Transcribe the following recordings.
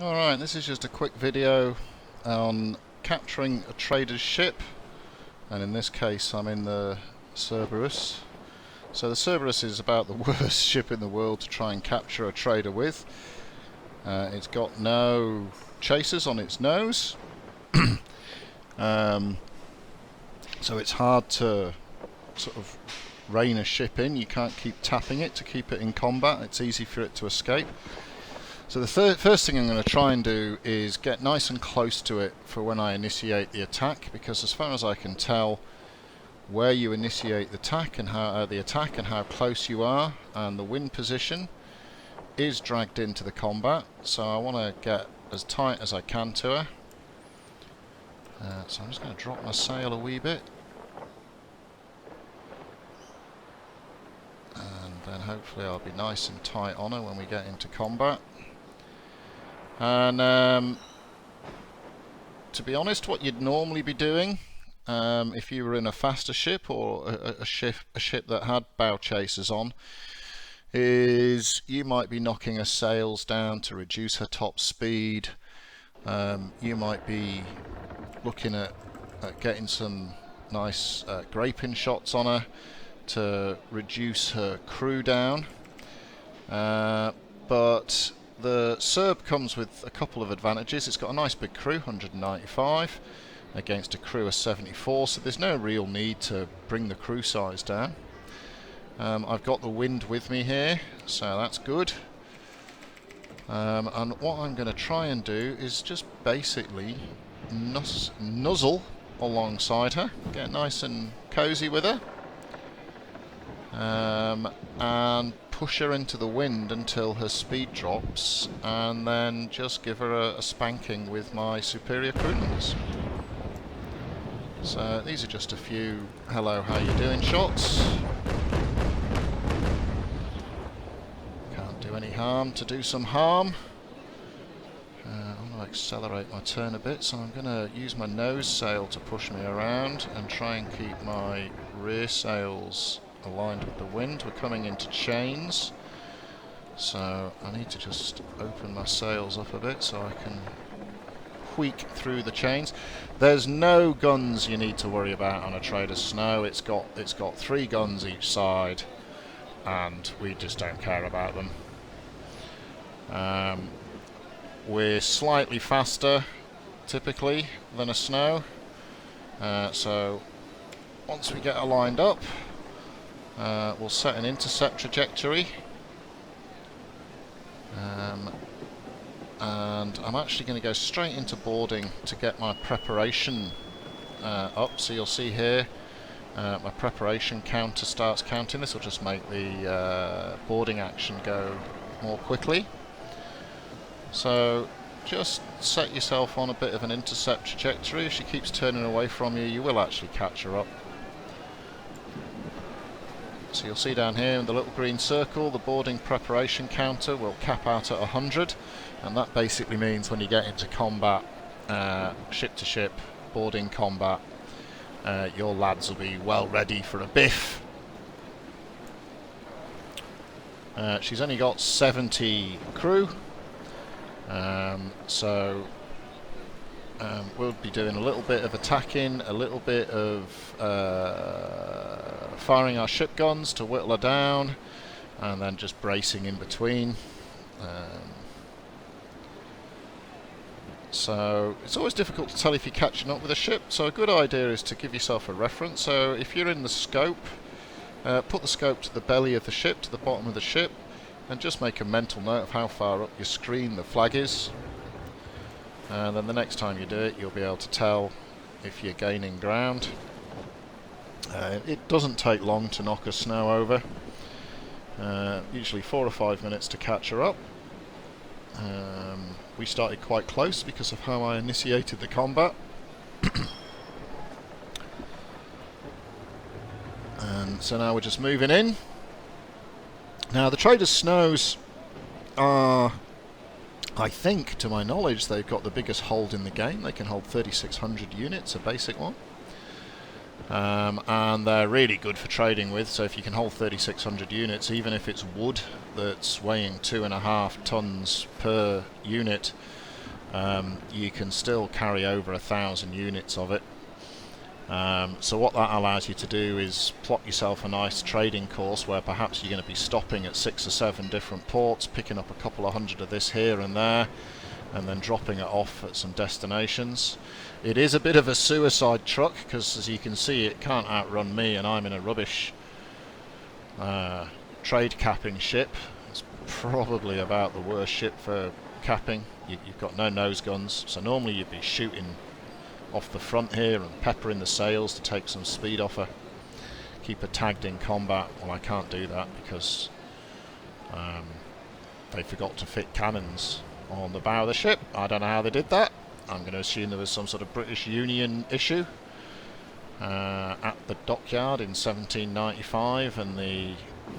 Alright, this is just a quick video on capturing a trader's ship, and in this case I'm in the Cerberus. So the Cerberus is about the worst ship in the world to try and capture a trader with. It's got no chasers on its nose, so it's hard to sort of rein a ship in. You can't keep tapping it to keep it in combat. It's easy for it to escape. So the first thing I'm going to try and do is get nice and close to it for when I initiate the attack, because as far as I can tell, where you initiate the attack and how close you are and the wind position is dragged into the combat. So I want to get as tight as I can to her. So I'm just going to drop my sail a wee bit, and then hopefully I'll be nice and tight on her when we get into combat. And to be honest, what you'd normally be doing if you were in a faster ship or a ship that had bow chasers on, is you might be knocking her sails down to reduce her top speed. You might be looking at getting some nice graping shots on her to reduce her crew down. But the Cerb comes with a couple of advantages. It's got a nice big crew, 195, against a crew of 74, so there's no real need to bring the crew size down. I've got the wind with me here, so that's good. And what I'm going to try and do is just basically nuzzle alongside her, get nice and cozy with her, and push her into the wind until her speed drops, and then just give her a spanking with my superior crew numbers. So these are just a few hello, how you doing shots. Can't do any harm to do some harm. I'm going to accelerate my turn a bit, so I'm going to use my nose sail to push me around and try and keep my rear sails aligned with the wind. We're coming into chains, so I need to just open my sails up a bit so I can wheak through the chains. There's no guns you need to worry about on a Trader Snow. It's got 3 guns each side, and we just don't care about them. We're slightly faster typically than a Snow, so once we get her lined up, we'll set an intercept trajectory, and I'm actually going to go straight into boarding to get my preparation up. So you'll see here my preparation counter starts counting. This will just make the boarding action go more quickly. So just set yourself on a bit of an intercept trajectory. If she keeps turning away from you, you will actually catch her up. So you'll see down here in the little green circle, the boarding preparation counter will cap out at 100, and that basically means when you get into combat, ship to ship, boarding combat, your lads will be well ready for a biff. She's only got 70 crew, so we'll be doing a little bit of attacking, a little bit of firing our ship guns to whittle her down, and then just bracing in between. So it's always difficult to tell if you're catching up with a ship, so a good idea is to give yourself a reference. So if you're in the scope, put the scope to the belly of the ship, to the bottom of the ship, and just make a mental note of how far up your screen the flag is. And then the next time you do it, you'll be able to tell if you're gaining ground. It doesn't take long to knock a Snow over, usually 4 or 5 minutes to catch her up. We started quite close because of how I initiated the combat. And so now we're just moving in. Now the Trader Snows are, I think, to my knowledge, they've got the biggest hold in the game. They can hold 3,600 units, a basic one. And they're really good for trading with, so if you can hold 3,600 units, even if it's wood that's weighing 2.5 tons per unit, you can still carry over 1,000 units of it. So what that allows you to do is plot yourself a nice trading course where perhaps you're going to be stopping at 6 or 7 different ports, picking up a couple of hundred of this here and there, and then dropping it off at some destinations. It is a bit of a suicide truck because, as you can see, it can't outrun me, and I'm in a rubbish trade capping ship. It's probably about the worst ship for capping. You've got no nose guns, so normally you'd be shooting off the front here and peppering the sails to take some speed off her, keep her tagged in combat. Well, I can't do that because they forgot to fit cannons on the bow of the ship. I don't know how they did that. I'm going to assume there was some sort of British Union issue at the dockyard in 1795, and the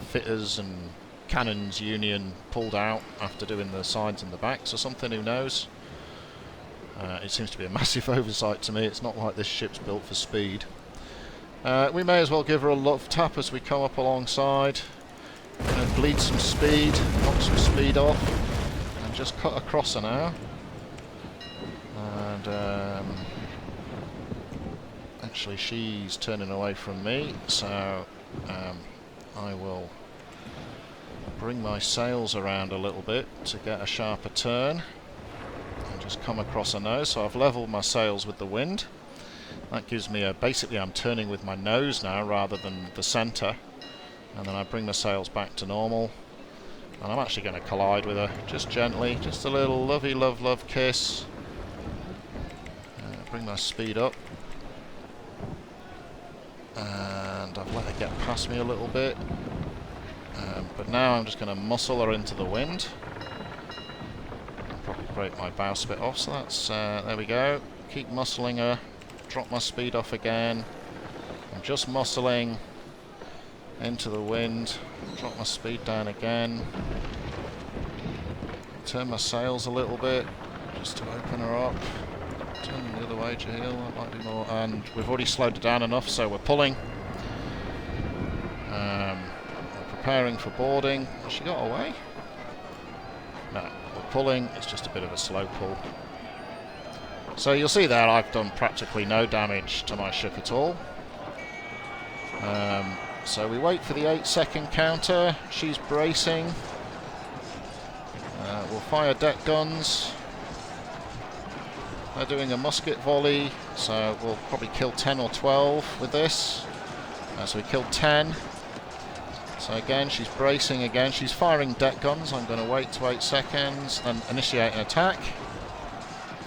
fitters and cannons union pulled out after doing the sides and the backs or something, who knows. It seems to be a massive oversight to me. It's not like this ship's built for speed. We may as well give her a love tap as we come up alongside. Bleed some speed, knock some speed off, and just cut across her now. And actually she's turning away from me, so I will bring my sails around a little bit to get a sharper turn. Just come across her nose, so I've leveled my sails with the wind. That gives me basically I'm turning with my nose now rather than the centre, and then I bring the sails back to normal, and I'm actually going to collide with her just gently, just a little lovey love kiss. Bring my speed up, and I've let her get past me a little bit, but now I'm just going to muscle her into the wind. Probably break my bowsprit off, so that's there we go. Keep muscling her, drop my speed off again. I'm just muscling into the wind, drop my speed down again, turn my sails a little bit just to open her up. Turn them the other way, Jeheil, that might be more. And we've already slowed it down enough, so we're pulling. We're preparing for boarding. Has she got away? No. Pulling, it's just a bit of a slow pull. So you'll see there I've done practically no damage to my ship at all. So we wait for the 8-second counter. She's bracing. We'll fire deck guns. They're doing a musket volley, so we'll probably kill 10 or 12 with this. So we killed 10. So again, she's bracing again. She's firing deck guns. I'm going to wait to 8 seconds and initiate an attack.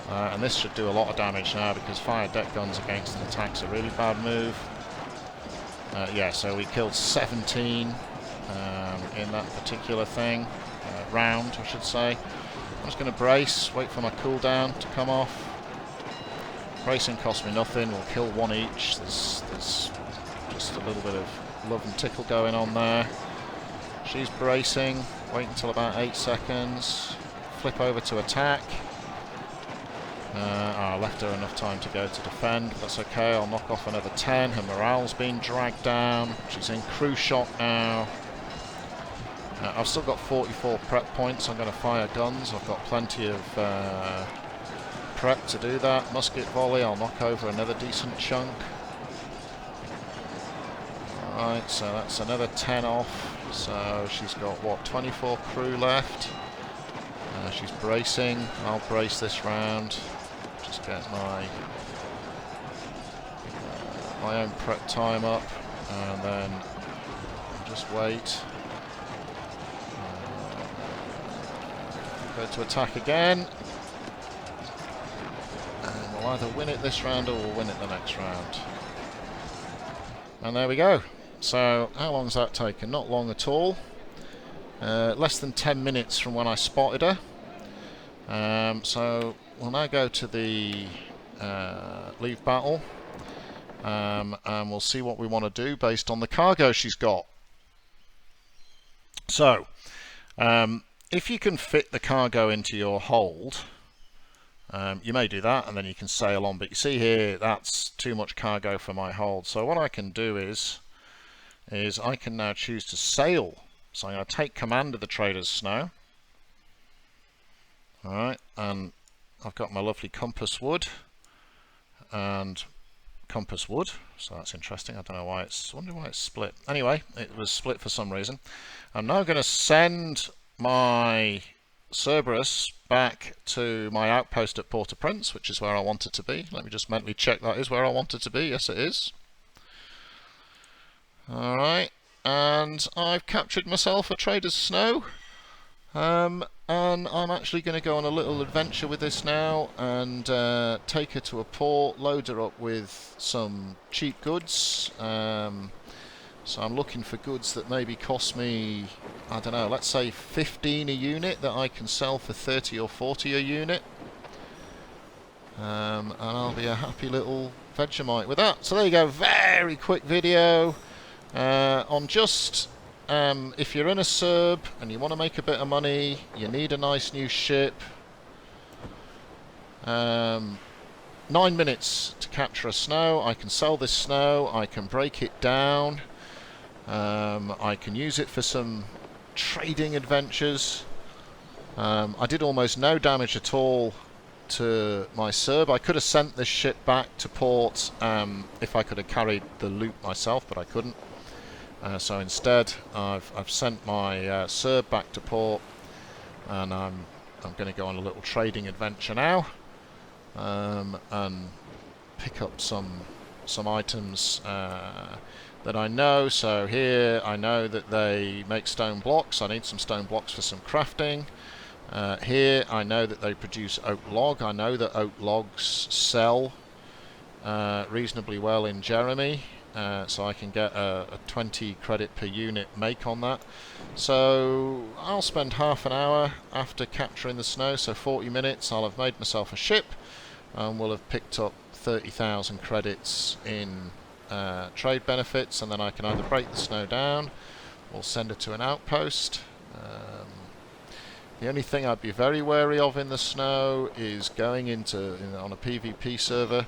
And this should do a lot of damage now, because fire deck guns against an attack's a really bad move. Yeah, so we killed 17 in that particular thing. Round, I should say. I'm just going to brace, wait for my cooldown to come off. Bracing cost me nothing. We'll kill 1 each. There's just a little bit of love and tickle going on there. She's bracing. Wait until about 8 seconds. Flip over to attack. I left her enough time to go to defend. That's okay. I'll knock off another 10. Her morale's been dragged down. She's in crew shock now. I've still got 44 prep points. I'm going to fire guns. I've got plenty of prep to do that. Musket volley. I'll knock over another decent chunk. Alright, so that's another 10 off. So she's got, what, 24 crew left. She's bracing. I'll brace this round. Just get my own prep time up, and then just wait. Go to attack again, and we'll either win it this round or we'll win it the next round. And there we go. So how long's that taken? Not long at all. Less than 10 minutes from when I spotted her. So we'll now go to the leave battle, and we'll see what we want to do based on the cargo she's got. So if you can fit the cargo into your hold, you may do that and then you can sail on, but you see here that's too much cargo for my hold. So what I can do is I can now choose to sail. So I'm going to take command of the Trader's Snow. Alright, and I've got my lovely compass wood and compass wood, so that's interesting. I don't know why I wonder why it's split. Anyway, it was split for some reason. I'm now going to send my Cerberus back to my outpost at Port-au-Prince, which is where I want it to be. Let me just mentally check that is where I want it to be. Yes, it is. Alright, and I've captured myself a trader's snow. And I'm actually going to go on a little adventure with this now and take her to a port, load her up with some cheap goods. So I'm looking for goods that maybe cost me, I don't know, let's say 15 a unit that I can sell for 30 or 40 a unit. And I'll be a happy little Vegemite with that. So there you go, very quick video on just if you're in a Cerb and you want to make a bit of money, you need a nice new ship. 9 minutes to capture a snow. I can sell this snow, I can break it down, I can use it for some trading adventures. I did almost no damage at all to my Cerb. I could have sent this ship back to port if I could have carried the loot myself, but I couldn't. So instead, I've sent my Cerb back to port, and I'm going to go on a little trading adventure now, and pick up some items that I know. So here, I know that they make stone blocks. I need some stone blocks for some crafting. Here, I know that they produce oak log. I know that oak logs sell reasonably well in Jeremy. So I can get a 20 credit per unit make on that. So I'll spend half an hour after capturing the snow, so 40 minutes. I'll have made myself a ship and will have picked up 30,000 credits in trade benefits, and then I can either break the snow down or send it to an outpost. The only thing I'd be very wary of in the snow is going into, on a PvP server,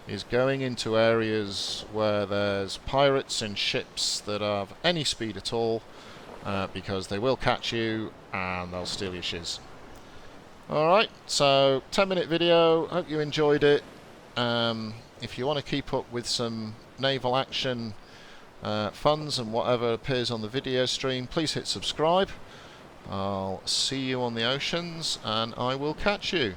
is going into areas where there's pirates in ships that have any speed at all, because they will catch you and they'll steal your shiz. Alright, so 10-minute video, hope you enjoyed it. If you want to keep up with some naval action funds and whatever appears on the video stream, please hit subscribe. I'll see you on the oceans and I will catch you.